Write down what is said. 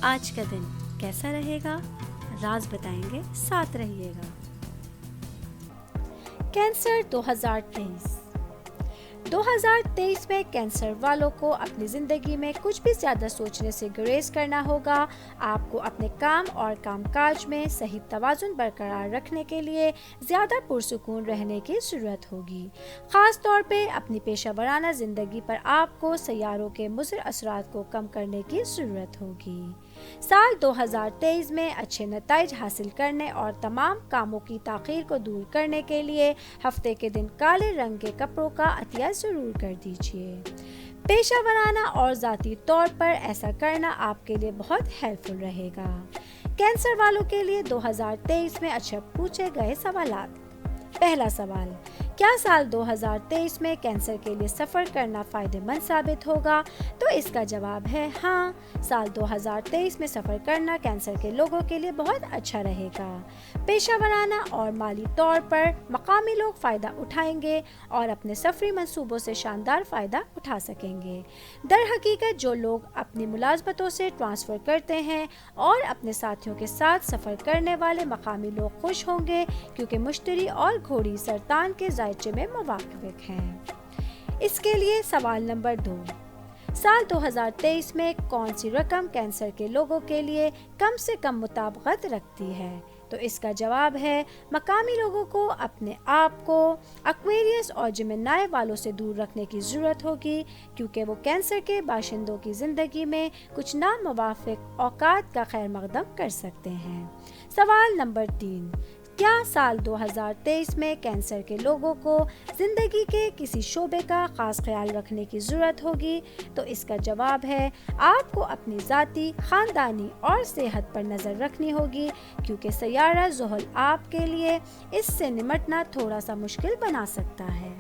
آج کا دن کیسا رہے گا؟ راز بتائیں گے، ساتھ رہیے گا۔ کینسر 2023 میں کینسر والوں کو اپنی زندگی میں کچھ بھی زیادہ سوچنے سے گریز کرنا ہوگا۔ آپ کو اپنے کام اور کام کاج میں صحیح توازن برقرار رکھنے کے لیے زیادہ پرسکون رہنے کی ضرورت ہوگی۔ خاص طور پہ اپنی پیشہ ورانہ زندگی پر آپ کو سیاروں کے مضر اثرات کو کم کرنے کی ضرورت ہوگی۔ سال 2023 میں اچھے نتائج حاصل کرنے اور تمام کاموں کی تاخیر کو دور کرنے کے لیے ہفتے کے دن کالے رنگ کے کپڑوں کا عطیہ ضرور کر دیجیے۔ پیشہ ورانہ اور ذاتی طور پر ایسا کرنا آپ کے لیے بہت ہیلپ فل رہے گا۔ کینسر والوں کے لیے 2023 میں اچھا پوچھے گئے سوالات۔ پہلا سوال، کیا سال 2023 میں کینسر کے لیے سفر کرنا فائدہ مند ثابت ہوگا؟ تو اس کا جواب ہے ہاں، سال 2023 میں سفر کرنا کینسر کے لوگوں کے لیے بہت اچھا رہے گا۔ پیشہ ورانہ اور مالی طور پر مقامی لوگ فائدہ اٹھائیں گے اور اپنے سفری منصوبوں سے شاندار فائدہ اٹھا سکیں گے۔ در حقیقت جو لوگ اپنی ملازمتوں سے ٹرانسفر کرتے ہیں اور اپنے ساتھیوں کے ساتھ سفر کرنے والے مقامی لوگ خوش ہوں گے کیونکہ مشتری اور گھوڑی سرطان کے ذائچے میں موافق ہیں۔ اس کے لیے سوال نمبر 2، سال 2023 میں کون سی رقم کینسر کے لوگوں کے لیے کم سے کم مطابقت رکھتی ہے؟ تو اس کا جواب ہے مقامی لوگوں کو اپنے آپ کو ایکویریس اور جیمنائی والوں سے دور رکھنے کی ضرورت ہوگی کیونکہ وہ کینسر کے باشندوں کی زندگی میں کچھ ناموافق اوقات کا خیر مقدم کر سکتے ہیں۔ سوال نمبر 3، کیا سال 2023 میں کینسر کے لوگوں کو زندگی کے کسی شعبے کا خاص خیال رکھنے کی ضرورت ہوگی؟ تو اس کا جواب ہے آپ کو اپنی ذاتی، خاندانی اور صحت پر نظر رکھنی ہوگی کیونکہ سیارہ زحل آپ کے لیے اس سے نمٹنا تھوڑا سا مشکل بنا سکتا ہے۔